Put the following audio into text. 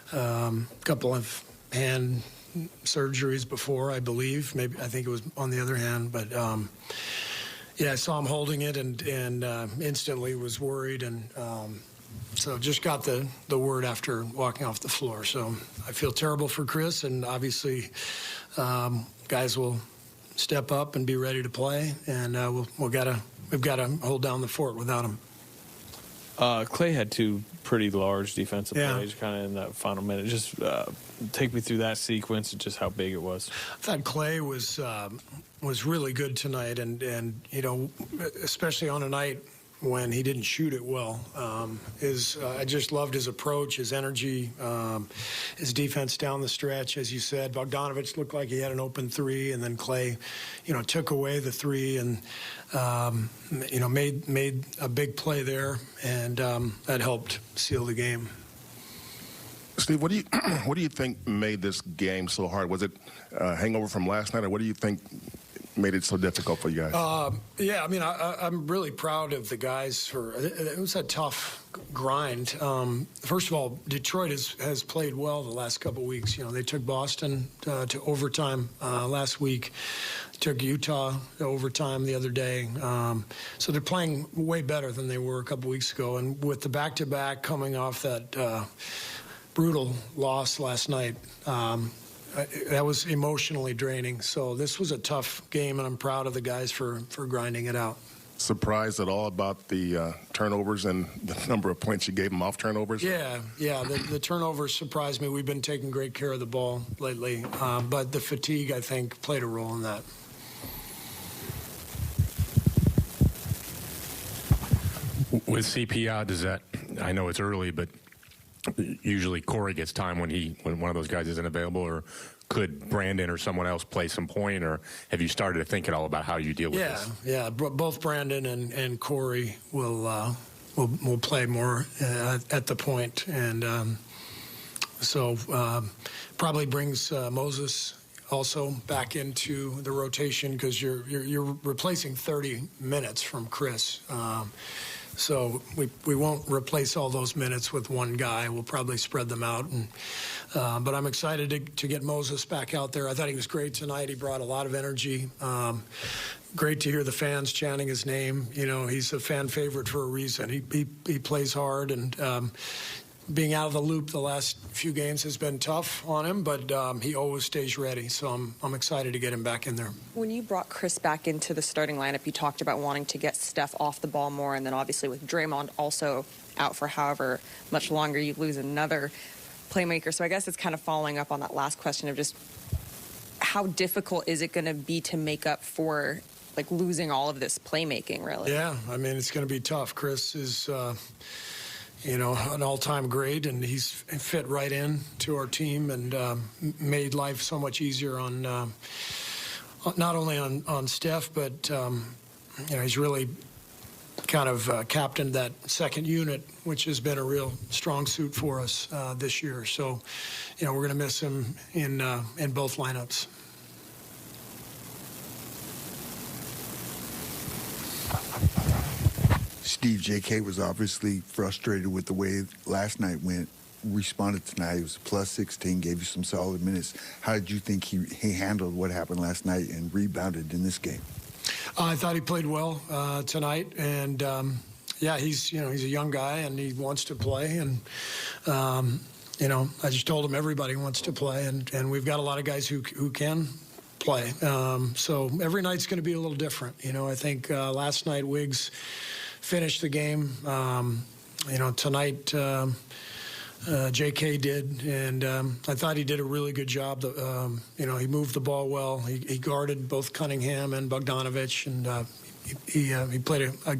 couple of hand surgeries before, I believe. Maybe I think it was on the other hand, but yeah, I saw him holding it and instantly was worried, and so just got the word after walking off the floor. So I feel terrible for Chris, and obviously guys will step up and be ready to play, and we've got to hold down the fort without him. Clay had two pretty large defensive plays kind of in that final minute. Just take me through that sequence and just how big it was. I thought Clay was really good tonight, and you know, especially on a night when he didn't shoot it well. I just loved his approach, his energy, his defense down the stretch. As you said, Bogdanovich looked like he had an open three, and then Clay, you know, took away the three and, you know, made a big play there, and that helped seal the game. Steve, what do you think made this game so hard? Was it a hangover from last night, or what do you think made it so difficult for you guys? Yeah, I mean, I'm really proud of the guys it was a tough grind. First of all, Detroit has played well the last couple of weeks. You know, they took Boston to overtime last week, took Utah to overtime the other day. So they're playing way better than they were a couple weeks ago. And with the back-to-back coming off that brutal loss last night, that was emotionally draining. So this was a tough game, and I'm proud of the guys for grinding it out. Surprised at all about the turnovers and the number of points you gave them off turnovers? Yeah. The turnovers surprised me. We've been taking great care of the ball lately, but the fatigue, I think, played a role in that. With CP out, does that, I know it's early, but usually Corey gets time when one of those guys isn't available, or could Brandon or someone else play some point, or have you started to think at all about how you deal with this? Yeah. Both Brandon and Corey will play more at the point, and so probably brings Moses also back into the rotation, because you're replacing 30 minutes from Chris. So we won't replace all those minutes with one guy. We'll probably spread them out. And but I'm excited to get Moses back out there. I thought he was great tonight. He brought a lot of energy. Great to hear the fans chanting his name. You know, he's a fan favorite for a reason. He plays hard, and being out of the loop the last few games has been tough on him, but he always stays ready. So I'm excited to get him back in there. When you brought Chris back into the starting lineup, you talked about wanting to get Steph off the ball more, and then obviously with Draymond also out for however much longer, you lose another playmaker. So I guess it's kind of following up on that last question of just how difficult is it going to be to make up for like losing all of this playmaking, really? Yeah, I mean, it's going to be tough. Chris is you know, an all-time great, and he's fit right in to our team, and made life so much easier on not only on Steph, but you know, he's really kind of captained that second unit, which has been a real strong suit for us this year. So, you know, we're going to miss him in both lineups. Steve, J.K. was obviously frustrated with the way last night went. Responded tonight. He was plus 16, gave you some solid minutes. How did you think he handled what happened last night and rebounded in this game? I thought he played well tonight, and yeah, he's a young guy and he wants to play, and you know, I just told him everybody wants to play, and we've got a lot of guys who can play. So every night's going to be a little different. You know, I think last night Wiggs finished the game. You know, tonight J.K. did, and I thought he did a really good job. You know, he moved the ball well. He guarded both Cunningham and Bogdanovich, and he played a good